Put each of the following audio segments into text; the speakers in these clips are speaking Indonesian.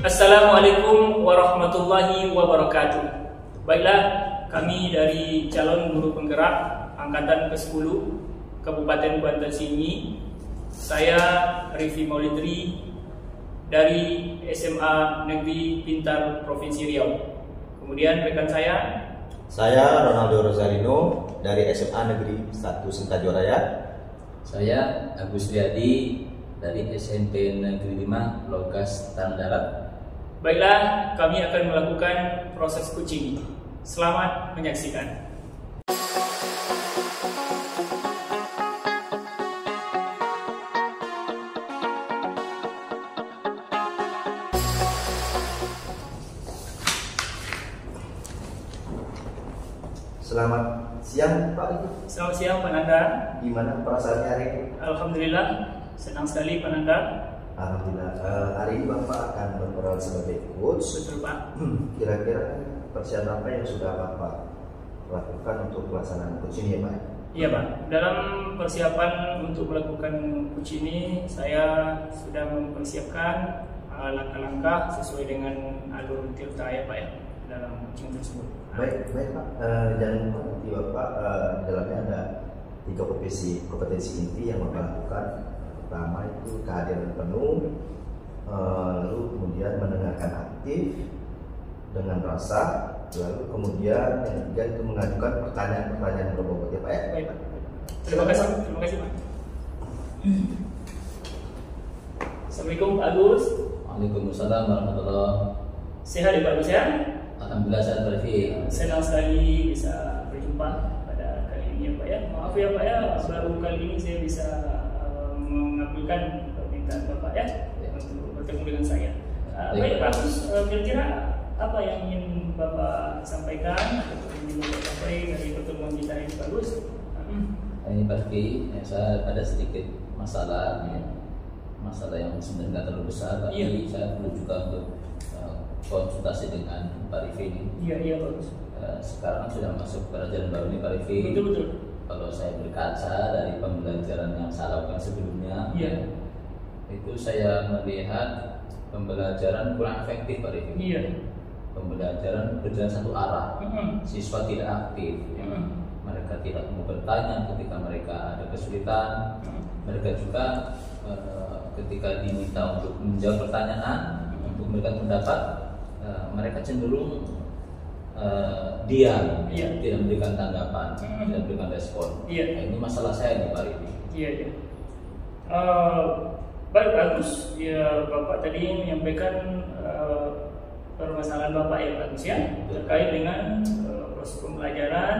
Assalamualaikum warahmatullahi wabarakatuh. Baiklah, kami dari calon guru penggerak angkatan ke-10 Kabupaten Banten Sinyi. Saya Rifi Maulidri dari SMA Negeri Pintar Provinsi Riau. Kemudian rekan saya Ronaldo Rosarino dari SMA Negeri 1 Sentajoraya. Saya Agus Riyadi dari SMP Negeri 5 Logas Tanah Darat. Baiklah, kami akan melakukan proses coaching. Selamat menyaksikan. Selamat siang Pak. Selamat siang Pak Nanda. Gimana perasaannya hari ini? Alhamdulillah, senang sekali Pak Nanda. Alhamdulillah. Hari ini Bapak akan berperan sebagai coach. Betul Pak. Kira-kira persiapan apa yang sudah Bapak lakukan untuk pelaksanaan coach ini ya Pak? Iya Pak, dalam persiapan untuk melakukan coach ini saya sudah mempersiapkan langkah-langkah sesuai dengan alur tirta ya Pak ya dalam coaching tersebut. Baik Pak, jangan lupa nanti Bapak dalamnya ada 3 kompetensi inti yang Bapak lakukan. Pertama itu kehadiran penuh, lalu kemudian mendengarkan aktif dengan rasa, lalu kemudian yang ketiga itu mengajukan pertanyaan-pertanyaan berbobot ya Pak ya. Baik Pak. Terima kasih Pak. Assalamualaikum Pak Agus. Waalaikumsalam warahmatullahi. Sehat ya Pak Agus ya? Alhamdulillah saya Rifi. Senang sekali bisa berjumpa pada kali ini ya Pak ya. Maaf ya Pak ya, baru kali ini saya bisa mengabulkan permintaan Bapak ya untuk bertemu dengan saya. Baik Pak Agus, kira-kira apa yang ingin Bapak sampaikan atau ingin Bapak sampaikan dari pertemuan kita ini Pak Agus? Ini Pak Rifi, saya ada sedikit masalah yang sebenarnya tidak terlalu besar, tapi saya perlu juga untuk konsultasi dengan Pak Rifi ini. Iya bagus. Sekarang sudah masuk pelajaran baru nih Pak Rifi. Betul. Kalau saya berkaca dari pembelajaran yang saya lakukan sebelumnya, itu saya melihat pembelajaran kurang efektif Pak Rifi. Iya. Pembelajaran berjalan satu arah, siswa tidak aktif. Mereka tidak mau bertanya ketika mereka ada kesulitan. Mereka juga ketika diminta untuk menjawab pertanyaan, untuk memberikan pendapat, mereka cenderung diam, tidak memberikan tanggapan, tidak memberikan respon. Nah, ini masalah saya nih Pak Rifi. Iya. Baik bagus. Ya Bapak tadi menyampaikan permasalahan Bapak ya Pak Agus ya terkait dengan proses pembelajaran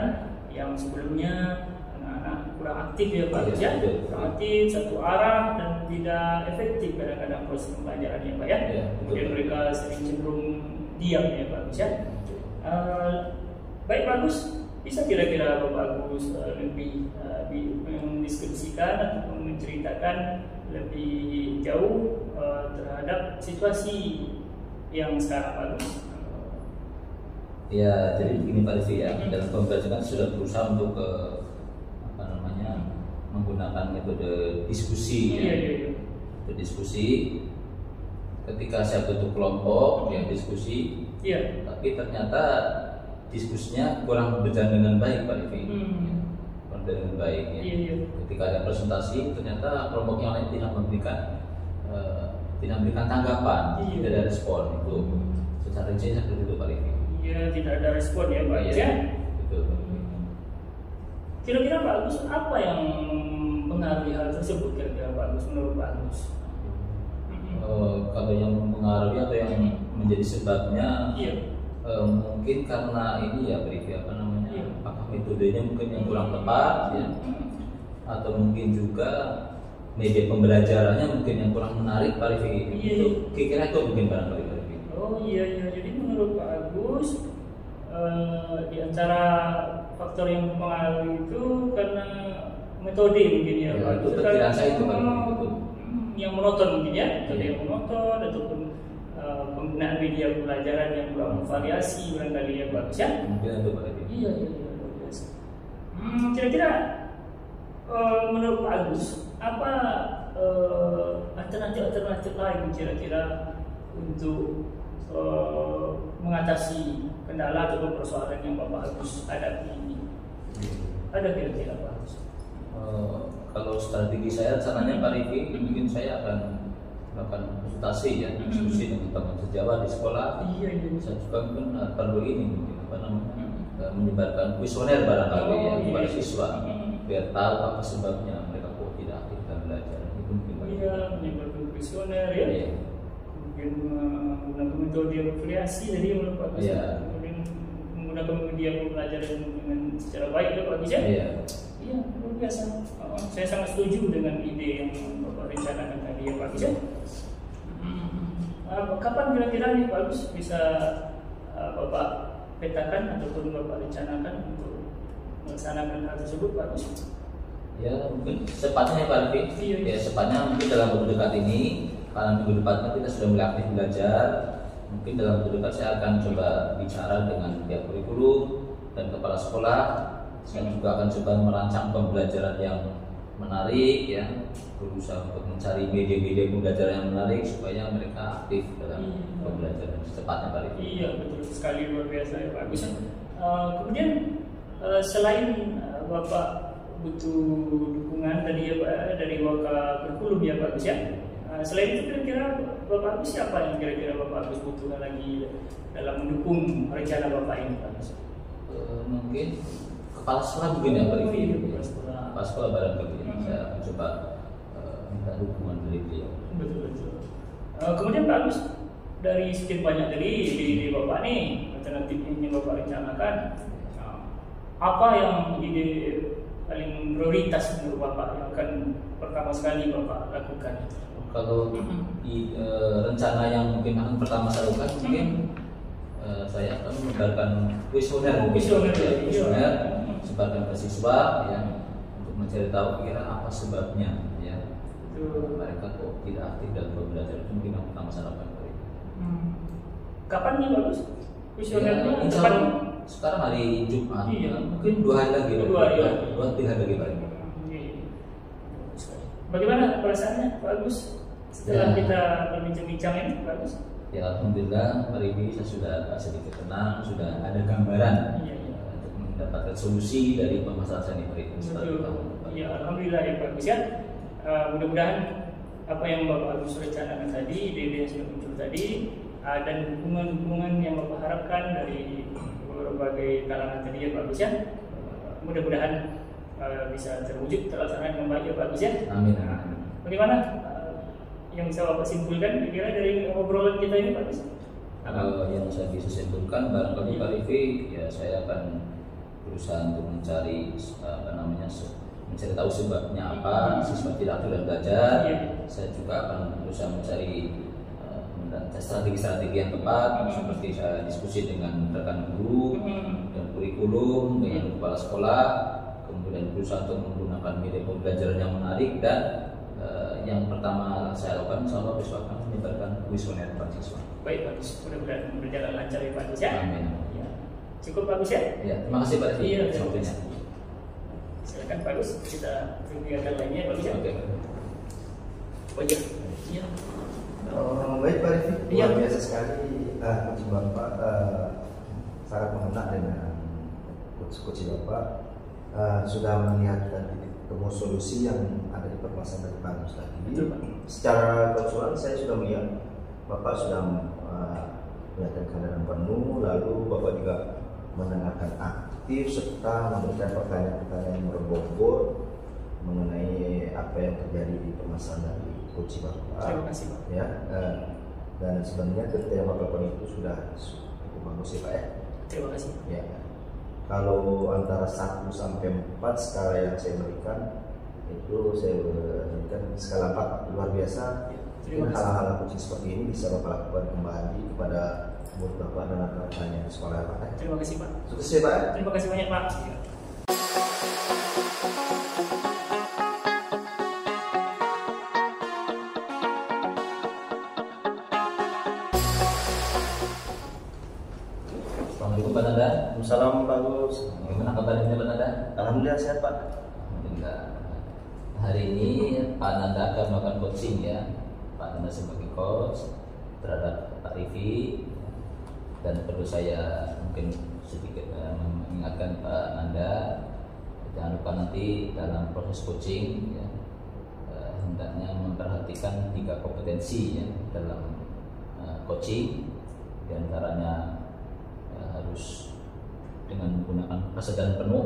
yang sebelumnya anak-anak kurang aktif ya Pak Agus ya, kurang aktif, satu arah dan tidak efektif kadang-kadang proses pembelajaran ya Pak ya. Kemudian mereka sering cenderung diam ya Pak Agus ya. Baik bagus, bisa kira-kira Bapak Agus lebih mendiskusikan atau menceritakan lebih jauh terhadap situasi yang sekarang Pak Agus? Ya, jadi begini Pak Rifi ya, dalam pembelajaran sudah berusaha untuk menggunakan metode diskusi. Berdiskusi. Ketika saya bentuk kelompok yang diskusi, tapi ternyata diskusinya kurang berjalan dengan baik Pak Rifi. Kurang berjalan dengan baik ya. Ketika ada presentasi, ternyata kelompok yang lain tidak memberikan tanggapan, tidak ada respon itu. Secara rinci seperti itu Pak Rifi. Iya, tidak ada respon ya Pak ya. Betul. Kira-kira Pak Agus apa yang mengaruhi hal tersebut kira-kira Pak Agus menurut Pak Agus? Kalau yang mempengaruhi atau yang menjadi sebabnya, mungkin karena ini ya Rifi apakah metodenya mungkin yang kurang tepat ya, atau mungkin juga media pembelajarannya mungkin yang kurang menarik Pak Rifi. Kira-kira itu mungkin barangkali Pak Rifi. Oh iya, jadi menurut Pak Agus di antara faktor yang mempengaruhi itu karena metode mungkin ya Pak. Itu perkiraan saya itu Pak Rifi. Yang monoton mungkin ya, metode yang monoton ataupun penggunaan media pembelajaran yang kurang variasi barangkali ya Pak Agus ya. Mungkin itu Pak Rifi. Iya luar biasa. Kira-kira menurut Pak Agus apa alternatif lain kira-kira untuk mengatasi kendala atau persoalan yang Bapak Agus hadapi ini? Ada kira-kira Pak Agus? Kalau strategi saya, rencananya Pak Rifki, mungkin saya akan melakukan konsultasi ya, diskusi dengan teman sejawat di sekolah. Saya juga mungkin perlu ini, mungkin apa namanya, menyebarkan kuesioner barangkali ya kepada siswa, biar tahu apa sebabnya mereka kok tidak aktif dalam belajar. Itu mungkin menyebarkan kuesioner ya. Mungkin menggunakan metode evaluasi dari Pak Agus. Kemudian menggunakan media pembelajaran dengan secara baik ya Pak Agus ya. Iya, luar biasa. Saya sangat setuju dengan ide yang Bapak rencanakan tadi ya Pak Agus ya. Kapan kira-kira nih Pak Agus bisa Bapak petakan ataupun Bapak rencanakan untuk melaksanakan hal tersebut Pak Agus? Ya mungkin sepatnya ya Pak Rifki. Ya sepatnya mungkin dalam waktu dekat ini, karena minggu depannya kita sudah mulai aktif belajar. Mungkin dalam waktu dekat saya akan coba bicara dengan pihak kurikulum dan kepala sekolah. Saya juga akan coba merancang pembelajaran yang menarik ya, berusaha untuk mencari media-media pembelajaran yang menarik supaya mereka aktif dalam pembelajaran secepatnya Pak Rifki. Iya betul sekali, luar biasa ya Pak Agus. Kemudian selain Bapak butuh dukungan tadi ya Pak dari kurikulum ya Pak Agus ya. Selain itu kira-kira Bapak Agus siapa yang kira-kira Bapak Agus butuhkan lagi dalam mendukung rencana Bapak ini Pak Agus? Mungkin kepala sekolah mungkin ya Pak Rifki. Kepala sekolah barangkali saya akan coba minta dukungan dari beliau. Betul. Kemudian Pak Agus, dari sekian banyak tadi ide Bapak nih, alternatif yang Bapak rencanakan, apa yang ide paling prioritas menurut Bapak yang akan pertama sekali Bapak lakukan? Kalau rencana yang mungkin akan pertama saya lakukan mungkin saya akan menyebarkan kuesioner sebarkan ke siswa ya, untuk mencari tahu kira apa sebabnya ya mereka kok tidak aktif dalam pembelajaran. Itu mungkin yang pertama saya lakukan. Kapan nih Bagus? Kuesionernya sekarang hari Jumat, mungkin 2 hari lagi. 2 hari lagi Pak. Bagaimana perasaannya Pak Agus setelah kita berbincang-bincang ini Pak Agus? Ya alhamdulillah Pak Rifki, saya sudah sedikit tenang, sudah ada gambaran untuk mendapatkan solusi dari permasalahan saya ini Pak Rifki. Ya alhamdulillah ya Pak Agus ya. Mudah-mudahan apa yang Bapak Agus rencanakan tadi, ide-ide yang sudah muncul tadi, dan dukungan-dukungan yang Bapak harapkan dari berbagai kalangan tadi ya Pak Agus ya. Mudah-mudahan bisa terwujud, terlaksana dengan baik ya Pak Agus ya. Amin. Bagaimana yang bisa Bapak simpulkan kira-kira dari obrolan kita ini Pak Agus? Kalau yang saya bisa simpulkan barangkali Pak Rifki, ya saya akan berusaha untuk mencari mencari tahu sebabnya apa siswa tidak aktif dalam belajar. Saya juga akan berusaha mencari strategi-strategi yang tepat, seperti saya diskusi dengan rekan guru dan kurikulum dengan kepala sekolah, kemudian berusaha untuk menggunakan media pembelajaran yang menarik, dan yang pertama saya lakukan insya Allah besok akan menyebarkan kuesioner para siswa. Baik Pak Agus, mudah-mudahan berjalan lancar ya Pak Agus ya. Amin. Ya. Cukup Pak Agus ya? Ya, terima kasih Pak Rifki. Iya, silakan Pak Agus, kita kegiatan lainnya Pak Agus ya. Oke. Iya. Baik Pak Rifki, luar biasa sekali Bapak, sangat mengena dengan coach Bapak, sudah melihat dan temu solusi yang ada di permasalahan dari Pak Agus tadi. Secara keseluruhan saya sudah melihat Bapak sudah menyatakan kehadiran penuh, lalu Bapak juga mendengarkan aktif serta memberikan pertanyaan-pertanyaan yang berbobot mengenai apa yang terjadi di permasalahan dari coach Bapak. Terima kasih Pak. Ya, dan sebenarnya cerita yang Bapak lakukan itu sudah cukup bagus ya Pak ya. Terima kasih. Ya. Kalau antara 1 sampai 4 skala yang saya berikan itu saya berikan skala 4, luar biasa. Hal-hal kecil seperti ini bisa Bapak lakukan kembali kepada murid Bapak dan anak-anaknya di sekolah Pak. Terima kasih Pak. Sukses ya Pak. Terima kasih banyak Pak. Assalamualaikum Pak Nanda. Assalamualaikum Pak Agus. Bagaimana kabarnya Pak Nanda? Alhamdulillah sehat Pak. Alhamdulillah. Hari ini Pak Nanda akan melakukan coaching ya. Pak Nanda sebagai coach terhadap Rifki, dan perlu saya mungkin sedikit mengingatkan Pak Nanda, jangan lupa nanti dalam proses coaching ya, hendaknya memperhatikan 3 kompetensi ya, dalam coaching, diantaranya harus dengan menggunakan kesadaran penuh,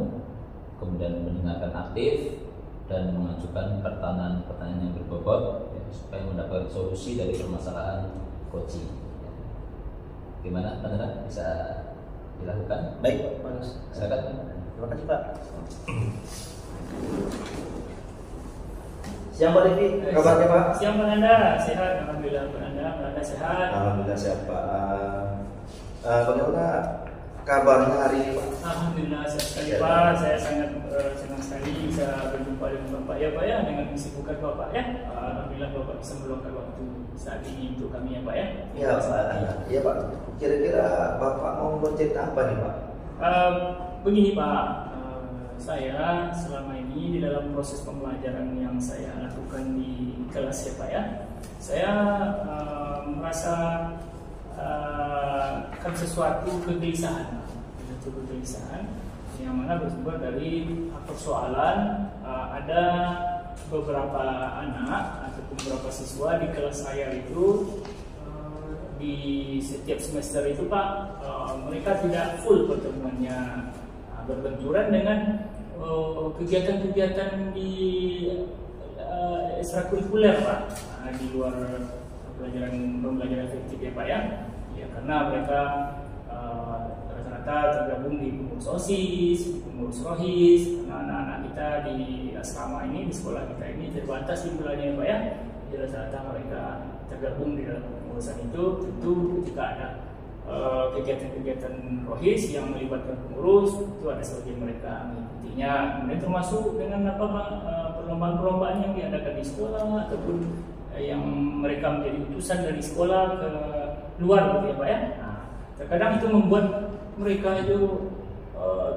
kemudian mendengarkan aktif, dan mengajukan pertanyaan-pertanyaan yang berbobot ya, supaya mendapat solusi dari permasalahan coaching. Gimana, Pak? Bisa dilakukan? Baik, Pak. Silakan. Terima kasih, Pak. Siang Pak Rifki, kabarnya Pak? Siang Pak Nanda, sehat. Alhamdulillah Pak Nanda sehat. Alhamdulillah sehat Pak. Bagaimana kabarnya hari ini Pak? Alhamdulillah sehat sekali Pak. Saya sangat senang sekali bisa berjumpa dengan Bapak ya Pak ya, dengan kesibukan Bapak ya. Alhamdulillah Bapak bisa meluangkan waktu saat ini untuk kami ya Pak ya. Iya Pak. Iya Pak. Kira-kira Bapak mau bercerita apa nih Pak? Begini Pak, saya selama ini di dalam proses pembelajaran yang saya lakukan di kelas ya Pak ya, saya merasa kan sesuatu kegelisahan yang mana bersumber dari persoalan ada beberapa anak ataupun beberapa siswa di kelas saya itu di setiap semester itu Pak, mereka tidak full pertemuannya, berbenturan dengan kegiatan-kegiatan di ekstrakurikuler Pak, di luar pembelajaran efektif ya Pak ya. Ya karena mereka rata-rata tergabung di pengurus OSIS, di pengurus ROHIS, karena anak-anak kita di asrama ini, di sekolah kita ini terbatas jumlahnya ya Pak ya. Jadi rata-rata mereka tergabung di dalam pengurusan itu. Tentu ketika ada kegiatan-kegiatan ROHIS yang melibatkan pengurus, itu ada sebagian mereka mengikutinya. Kemudian termasuk dengan perlombaan-perlombaan yang diadakan di sekolah ataupun yang mereka menjadi utusan dari sekolah ke luar gitu ya Pak ya. Nah, terkadang itu membuat mereka itu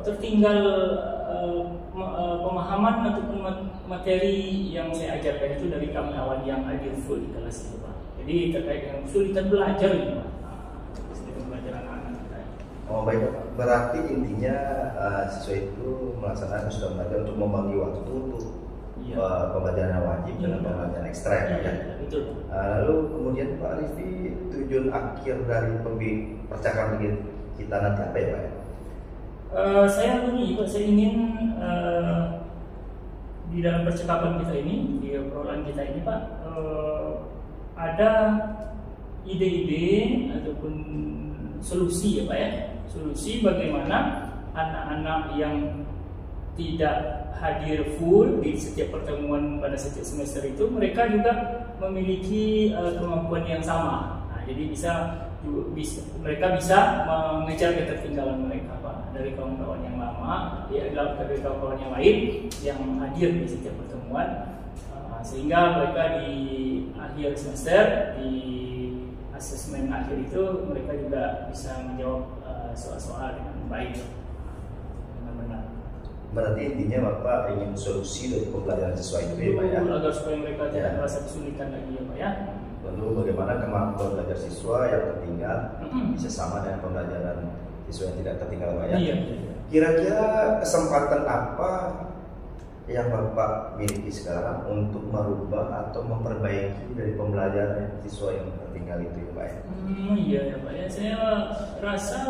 tertinggal pemahaman ataupun materi yang saya ajarkan itu dari kawan-kawan yang hadir full di kelas itu Pak. Jadi terkait dengan kesulitan belajar ini Pak. Oh baik Pak, berarti intinya siswa itu melaksanakan sudah belajar untuk membagi waktu untuk pembelajaran yang wajib dan pembelajaran ekstra ya Pak ya. Betul. Lalu kemudian Pak Rifki, tujuan akhir dari percakapan kita nanti apa ya Pak ya? Saya ingin di dalam percakapan kita ini, di obrolan kita ini Pak, ada ide-ide ataupun solusi ya Pak ya, solusi bagaimana anak-anak yang tidak hadir full di setiap pertemuan pada setiap semester itu, mereka juga memiliki kemampuan yang sama. Nah, jadi mereka bisa mengejar ketertinggalan mereka Pak, dari kawan-kawan yang lama, dari kawan-kawan yang lain yang hadir di setiap pertemuan, sehingga mereka di akhir semester di asesmen akhir itu mereka juga bisa menjawab soal-soal dengan baik, dengan benar. Berarti intinya Bapak ingin solusi dari pembelajaran siswa itu ya Pak ya? Agar supaya mereka tidak merasa kesulitan lagi ya Pak ya. Lalu bagaimana kemampuan belajar siswa yang tertinggal bisa sama dengan pembelajaran siswa yang tidak tertinggal Pak ya? Iya. Kira-kira kesempatan apa yang Bapak miliki sekarang untuk merubah atau memperbaiki dari pembelajaran siswa yang tertinggal itu ya Pak ya? Iya ya Pak ya, saya rasa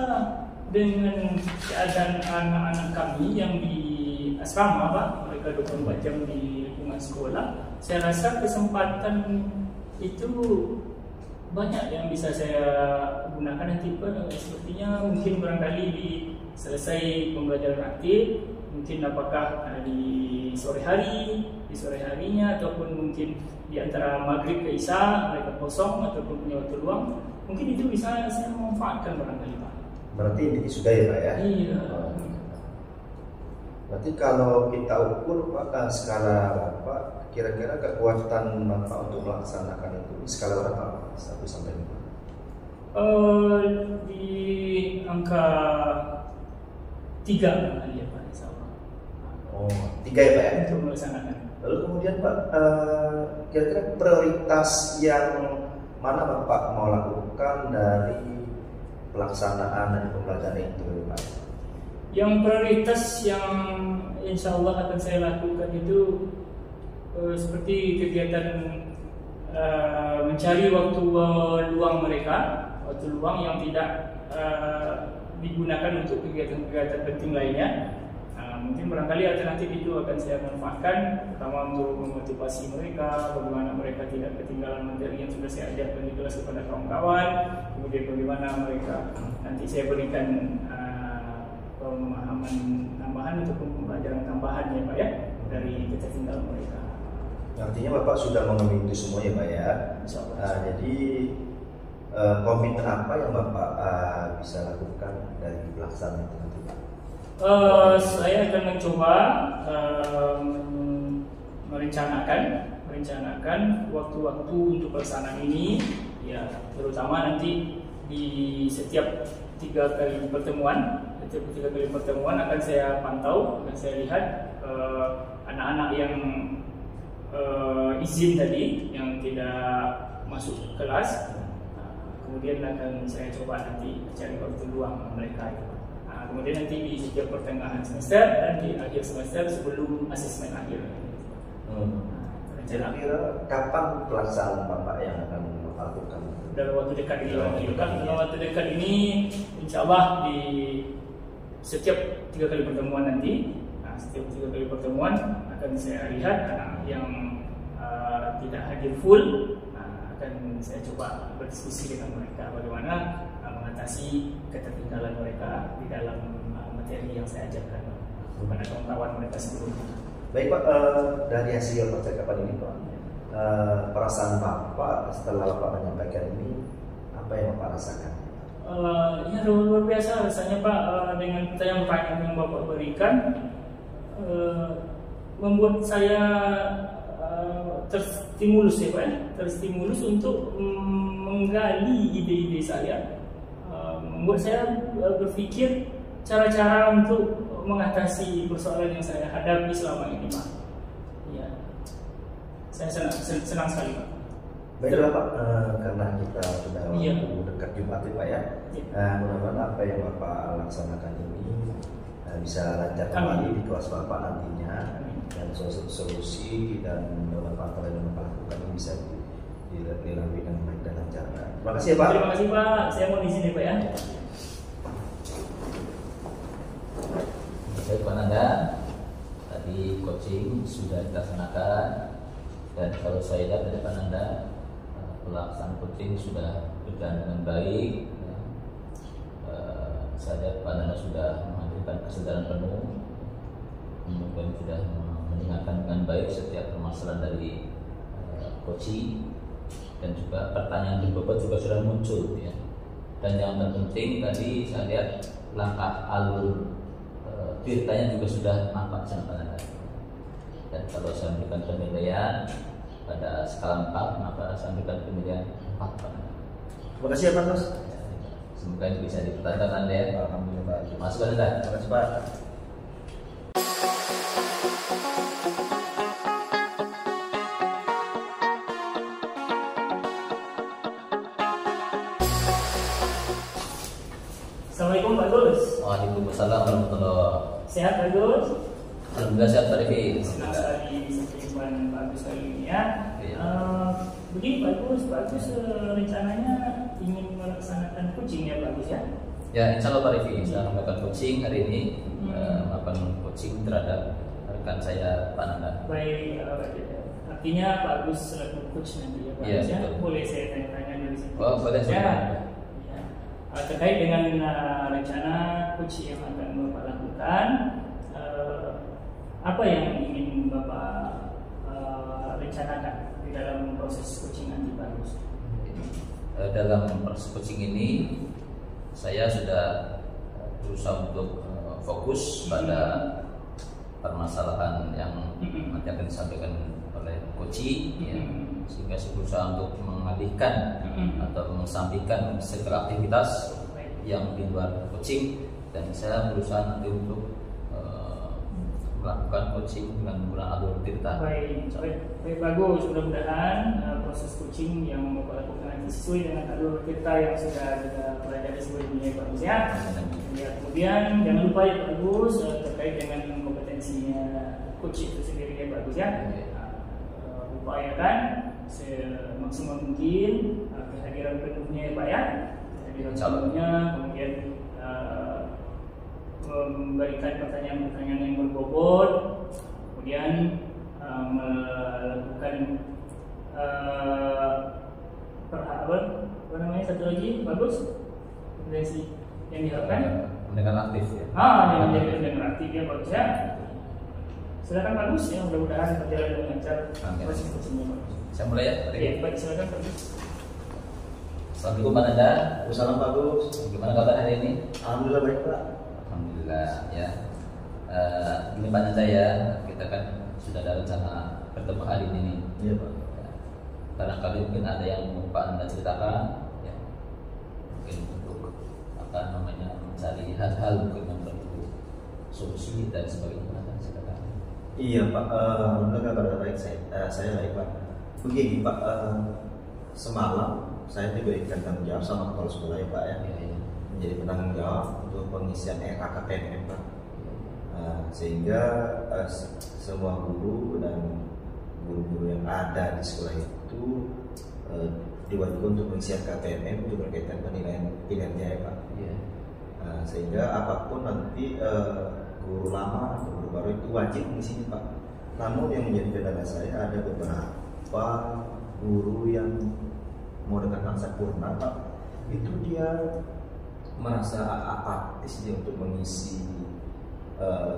dengan keadaan anak-anak kami yang di asrama Pak, mereka 24 jam di lingkungan sekolah, saya rasa kesempatan itu banyak yang bisa saya gunakan nanti Pak. Sepertinya mungkin barangkali di selesai pembelajaran aktif, mungkin apakah di sore harinya ataupun mungkin di antara maghrib ke isya mereka kosong ataupun punya waktu luang, mungkin itu bisa saya manfaatkan barangkali Pak. Berarti ini sudah ya Pak ya? Iya. Berarti kalau kita ukur Pak skala Bapak, kira-kira kekuatan Bapak untuk melaksanakan itu skala berapa? 1 sampai 5? Di angka 3 kali ya Pak, insya-Allah. Oh, 3 ya Pak ya? Untuk melaksanakan. Lalu kemudian Pak, kira-kira prioritas yang mana Bapak mau lakukan dari pelaksanaan dan pembelajaran itu Pak? Yang prioritas yang insya Allah akan saya lakukan itu seperti kegiatan mencari waktu luang mereka, waktu luang yang tidak digunakan untuk kegiatan-kegiatan penting lainnya. Mungkin barangkali alternatif itu akan saya manfaatkan, pertama untuk memotivasi mereka, bagaimana mereka tidak ketinggalan materi yang sudah saya ajarkan di kelas kepada kawan-kawan, kemudian bagaimana mereka nanti saya berikan pemahaman tambahan untuk pembelajaran tambahan ya Pak ya, dari ketertinggalan mereka. Artinya Bapak sudah memenuhi itu semua ya Pak ya. Jadi komitmen apa yang Bapak bisa lakukan dari pelaksanaan itu nanti Pak? Saya akan mencoba merencanakan waktu-waktu untuk pelaksanaan ini, ya terutama nanti di setiap tiga kali pertemuan akan saya pantau, akan saya lihat anak-anak yang izin tadi, yang tidak masuk kelas, kemudian akan saya coba nanti cari waktu luang mereka itu. Kemudian nanti di setiap pertengahan semester dan di akhir semester sebelum asesmen akhir. Kira-kira kapan pelaksanaan Bapak yang akan melakukan? Dalam waktu dekat ini. Dalam waktu dekat ini, insya Allah di setiap 3 kali pertemuan nanti, setiap 3 kali pertemuan akan saya lihat anak yang tidak hadir full, akan saya coba berdiskusi dengan mereka bagaimana mengatasi ketertinggalan mereka di dalam materi yang saya ajarkan kepada kawan-kawan mereka sebelumnya. Baik Pak, dari hasil percakapan ini Pak, perasaan Bapak setelah Bapak menyampaikan ini, apa yang Bapak rasakan? Ya luar biasa rasanya Pak, dengan pertanyaan yang Bapak berikan membuat saya terstimulus ya Pak, terstimulus untuk menggali ide-ide saya, membuat saya berpikir cara-cara untuk mengatasi persoalan yang saya hadapi selama ini Pak. Ya, saya senang sekali Pak. Baiklah Pak, karena kita sudah waktu dekat Jumat Pak ya, mudah-mudahan apa yang Bapak laksanakan ini bisa lancar kembali di kelas Bapak nantinya, dan solusi dan beberapa hal yang Bapak lakukan ini bisa dilalui dengan baik dan lancar. Terima kasih ya Pak. Terima kasih Pak, saya mau di sini Pak ya. Baik Pak Nanda, tadi coaching sudah dilaksanakan, dan kalau saya lihat dari Pak Nanda, pelaksanaan coaching sudah berjalan dengan baik. Saya lihat Pak Nanda sudah menghadirkan kesadaran penuh, kemudian sudah mendengarkan dengan baik setiap permasalahan dari coaching, dan juga pertanyaan berbobot juga sudah muncul ya. Dan yang terpenting tadi saya lihat langkah alur ceritanya juga sudah nampak sangat Nanda. Dan kalau saya memberikan penilaian pada skala 4, maka saya memberikan penilaian 4 Pak. Terima kasih ya Pak Mas. Semoga ini bisa dipertahankan Anda ya. Alhamdulillah. Terima kasih Anda. Terima kasih Pak. Assalamualaikum Pak Gus. Waalaikumsalam warahmatullahi wabarakatuh. Sehat Pak Gus? Alhamdulillah sehat Pak Devi. Senang sekali bisa berjumpa Pak Gus kali ini ya. Begini Pak Gus rencananya ingin melaksanakan coaching ya Pak Gus ya? Ya, insya Allah Pak Devi, saya melakukan coaching hari ini, melakukan coaching terhadap rekan saya Pak Nanda. Baik, artinya Pak Gus selaku coach nanti ya Pak Gus ya? Boleh saya tanya-tanya dari situ? Oh, boleh ya. Terkait dengan rencana coach yang akan Bapak lakukan, apa yang ingin Bapak rencanakan di dalam proses coaching nanti Pak Gus? Dalam proses coaching ini saya sudah berusaha untuk fokus pada permasalahan yang nanti akan disampaikan oleh coach ya, sehingga saya berusaha untuk mengalihkan atau mengesampingkan segala aktivitas yang di luar coaching, dan saya berusaha nanti untuk melakukan coaching dengan menggunakan alur tirta. Baik, bagus. Mudah-mudahan proses coaching yang Bapak lakukan nanti sesuai dengan alur tirta yang sudah kita pelajari sebelumnya, Pak Agus ya. Kemudian jangan lupa ya Pak Agus terkait dengan kompetensinya coach itu sendiri ya Pak Agus ya. Upayakan semaksimal mungkin kehadiran penuhnya ya Pak ya. Kehadiran penuhnya, kemudian memberikan pertanyaan-pertanyaan yang berbobot, kemudian melakukan apa namanya satu lagi bagus kompetensi yang diharapkan pendengar aktif ya. Yang menjadi pendengar aktif ya bagus ya. Silakan bagus ya, mudah-mudahan berjalan dengan lancar proses coachingnya bagus. Saya mulai ya. Iya, baik silakan bagus. Assalamualaikum Pak Nanda. Assalamualaikum Pak Agus. Gimana kabar hari ini? Alhamdulillah baik Pak. Alhamdulillah ya. Ini Pak Nanda ya, kita kan sudah ada rencana bertemu hari ini nih. Iya Pak. Barangkali mungkin ada yang mau Pak Nanda ceritakan, ya. Mungkin untuk apa namanya mencari hal-hal mungkin yang perlu solusi dan sebagainya. Silakan. Iya Pak, alhamdulillah kabar baik saya baik Pak. Begini Pak, semalam saya diberikan tanggung jawab sama kepala sekolah ya Pak ya. Menjadi penanggung jawab untuk pengisian RKKPM Pak. Sehingga semua guru dan guru-guru yang ada di sekolah itu diwajibkan untuk mengisi RKPM untuk berkaitan penilaian kinerja ya Pak. Sehingga apapun nanti guru lama atau guru baru itu wajib mengisinya Pak. Namun yang menjadi kendala saya ada beberapa guru yang mau dengan sempurna Pak, itu dia merasa apatis dia untuk mengisi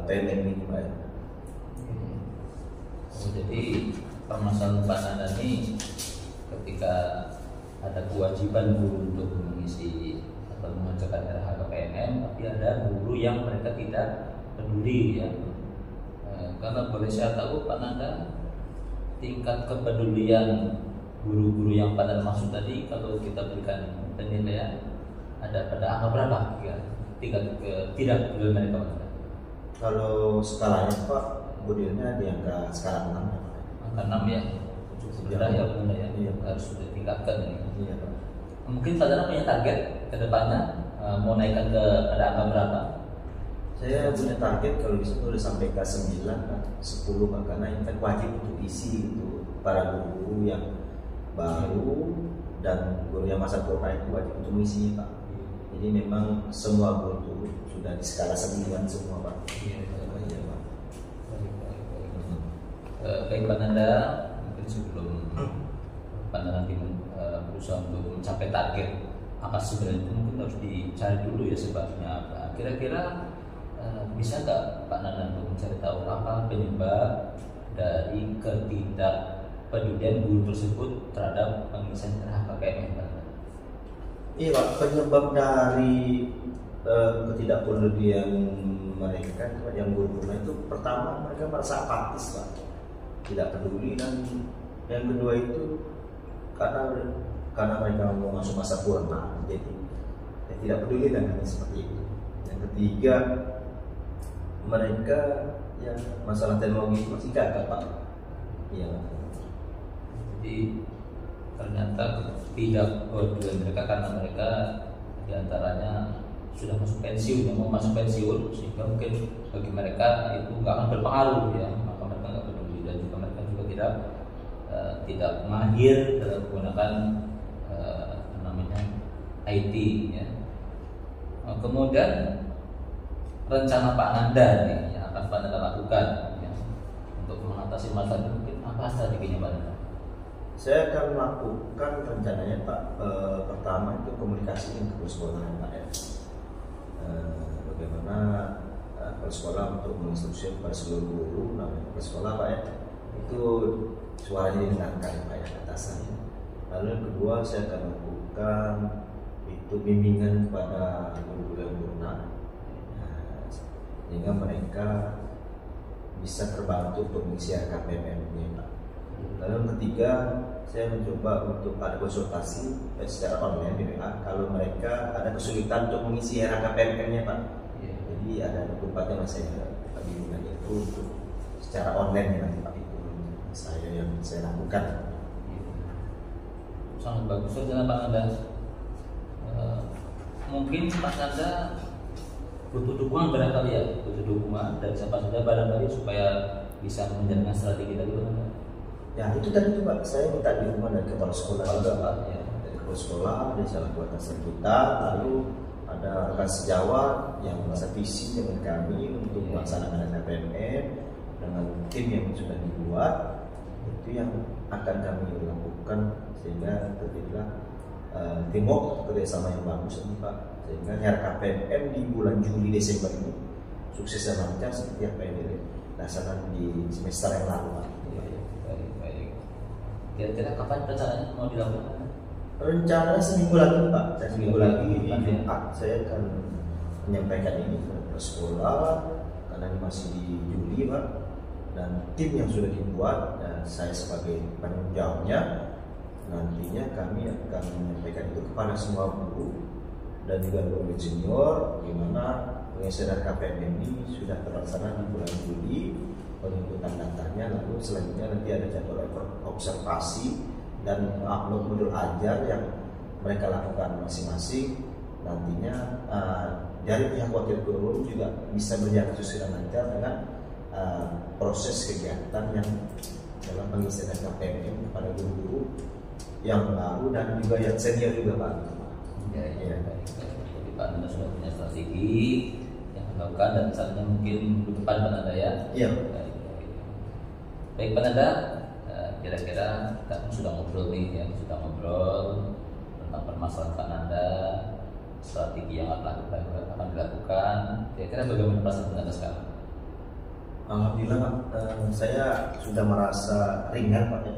PMM ini Pak. Jadi permasalahan Pak Nanda ini ketika ada kewajiban guru untuk mengisi atau mengerjakan RKKPM, tapi ada guru yang mereka tidak peduli ya. Karena boleh saya tahu Pak Nanda, tingkat kepedulian guru-guru yang pada maksud tadi kalau kita berikan penilaian ada pada angka berapa ya? Tingkat tidak peduli mereka Pak Nanda. Kalau skalanya Pak, budilnya di angka skala 6 ya Pak. Angka 6 ya. Sudah ya Pak Nanda ya. Iya. Harus sudah tingkatkan ini. Iya Pak. Mungkin Pak Nanda punya target ke depannya mau naikkan ke pada angka berapa? Saya punya target kalau bisa udah sampai ke 9 Pak, 10 Pak, karena ini kan wajib untuk isi itu para guru-guru yang baru dan guru yang masa purna itu wajib untuk mengisinya Pak. Jadi memang semua guru itu sudah di skala 9 semua Pak. Iya Pak. Baik Pak Nanda, mungkin sebelum Pak Nanda nanti berusaha untuk mencapai target angka 9 itu mungkin harus dicari dulu ya sebabnya apa. Kira-kira bisa nggak Pak Nanda untuk mencari tahu apa penyebab dari ketidakpedulian guru tersebut terhadap pengisian RKKPM Pak Nanda? Iya Pak, penyebab dari ketidakpedulian mereka yang guru-guru itu pertama mereka merasa apatis Pak, tidak peduli, dan yang kedua itu karena mereka mau masuk masa purna jadi tidak peduli dengan seperti itu. Yang ketiga mereka ya masalah teknologi masih gagal Pak. Iya. Jadi ternyata ketidakpedulian mereka karena mereka diantaranya sudah masuk pensiun, yang mau masuk pensiun, sehingga mungkin bagi mereka itu nggak akan berpengaruh ya, maka mereka nggak peduli, dan juga mereka juga tidak mahir dalam menggunakan namanya IT ya. Kemudian rencana Pak Nanda nih yang akan Pak Nanda lakukan ya, untuk mengatasi masalah ini mungkin apa strateginya Pak Nanda? Saya akan melakukan rencananya Pak, pertama itu komunikasi dengan kepala sekolah Pak ya. Bagaimana kepala sekolah untuk menginstruksi kepada seluruh guru, namanya kepala sekolah Pak ya, itu suaranya didengarkan Pak ya atasannya. Lalu yang kedua saya akan lakukan itu bimbingan kepada guru-guru yang purna, sehingga mereka bisa terbantu untuk mengisi RKPM ini Pak. Lalu yang ketiga saya mencoba untuk ada konsultasi secara online di WA kalau mereka ada kesulitan untuk mengisi RKPM-nya Pak. Jadi ada 24 yang saya bimbingan itu. itu untuk secara online ya nanti Pak, itu yang saya lakukan. Sangat bagus saja Pak Nanda. Mungkin Pak Nanda butuh dukungan barangkali ya, butuh dukungan dari siapa saja barangkali supaya bisa menjalankan strategi tadi Pak Nanda. Ya itu tadi Pak, saya minta dukungan dari kepala sekolah juga Pak, ya. Dari kepala sekolah, dari salah satu atasan kita, lalu ada rekan sejawat yang merasa visi dengan kami untuk melaksanakan KPMM dengan tim yang sudah dibuat, itu yang akan kami lakukan sehingga terjadilah teamwork, kerjasama yang bagus ini Pak, sehingga KPMM di bulan Juli Desember ini sukses dan lancar seperti apa yang dilaksanakan di semester yang lalu Pak. Baik. Kira-kira kapan rencananya mau dilakukan? Rencananya seminggu lagi Pak, seminggu lagi di Jumat saya akan menyampaikan ini ke sekolah karena ini masih di Juli Pak, dan tim yang sudah dibuat dan saya sebagai penanggung jawabnya. Nantinya kami akan menyampaikan itu kepada semua guru dan juga guru senior bagaimana pengesahan KPMM ini sudah terlaksana di bulan Juli, penuntutan datanya, lalu selanjutnya nanti ada jadwal observasi dan upload modul ajar yang mereka lakukan masing-masing. Nantinya dari pihak wakil guru juga bisa berjalan sesuai dan lancar dengan proses kegiatan yang dalam pengisian KPMM kepada guru-guru yang baru dan juga yang senior juga Pak. Ya. Jadi Pak Nanda sudah punya strategi yang dilakukan dan misalnya mungkin minggu depan Pak Nanda ya. Iya. Baik Pak Nanda, kira-kira kita sudah ngobrol nih ya, tentang permasalahan Pak Nanda, strategi yang akan dilakukan. Kira-kira bagaimana perasaan Pak Nanda sekarang? Alhamdulillah Pak, saya sudah merasa ringan Pak ya.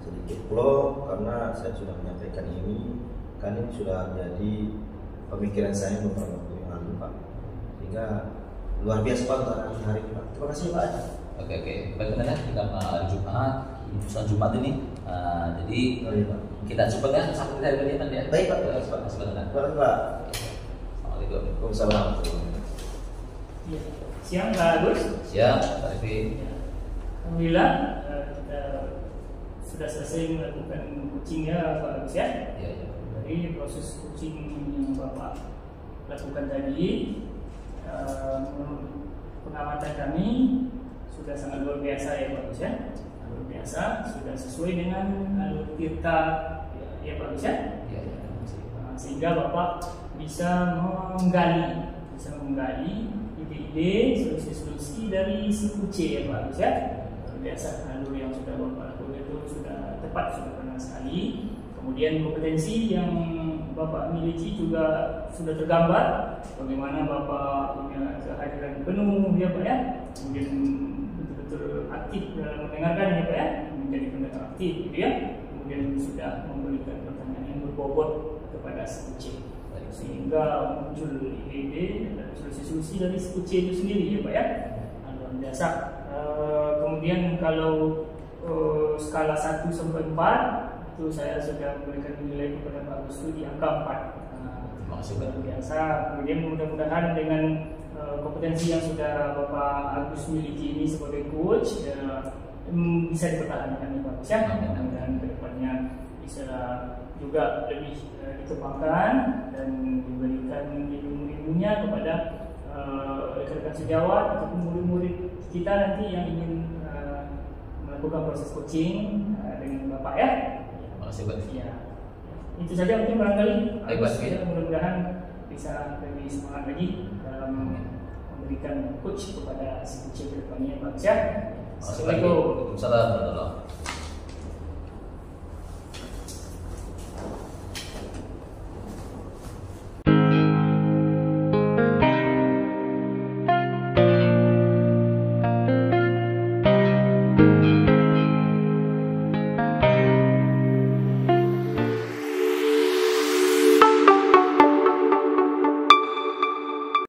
Sedikit plong karena saya sudah menyampaikan ini, kan ini sudah jadi pemikiran saya beberapa waktu yang lalu Pak, sehingga luar biasa Pak untuk hari ini Pak. Terima kasih Pak. Oke. Bagaimana kita hari Jumat, urusan Jumat ini, jadi kita coba ya sampai hari ini Pak ya. Baik Pak. Assalamualaikum. Waalaikumsalam. Siang Pak Agus. Siang Pak Evi. Alhamdulillah kita sudah selesai melakukan coachingnya Pak Agus ya. Iya. Dari proses coaching yang Bapak lakukan tadi, menurut pengamatan kami sudah sangat luar biasa ya Pak Agus ya. Luar biasa, sudah sesuai dengan alur kita ya Pak Agus ya. Iya. Sehingga Bapak bisa menggali ide-ide, solusi-solusi dari si Kuce ya Pak Agus ya. Luar biasa, alur yang sudah Bapak lakukan itu sudah tepat, sudah benar sekali. Kemudian kompetensi yang Bapak miliki juga sudah tergambar, bagaimana Bapak punya kehadiran penuh ya Pak ya, kemudian betul-betul aktif dalam mendengarkan ya Pak ya, menjadi pendengar aktif gitu ya, kemudian sudah memberikan pertanyaan yang berbobot kepada si Kuce, sehingga muncul ide dan solusi-solusi dari si Kuce itu sendiri ya Pak ya. Luar biasa. Kemudian kalau skala 1 sampai 4 itu saya sudah memberikan nilai kepada Pak Agus di angka 4. Luar biasa. Kemudian mudah-mudahan dengan kompetensi yang sudah Bapak Agus miliki ini sebagai coach bisa dipertahankan ya Pak Agus ya. Dan kedepannya bisa juga lebih dikembangkan dan diberikan ilmu-ilmunya kepada rekan-rekan sejawat ataupun murid-murid kita nanti yang ingin melakukan proses coaching dengan Bapak ya. Ya. Itu saja mungkin barangkali. Mudah-mudahan bisa lebih semangat lagi dalam memberikan coach kepada si kecil ke depannya Pak. Assalamualaikum. Waalaikumsalam warahmatullahi wabarakatuh.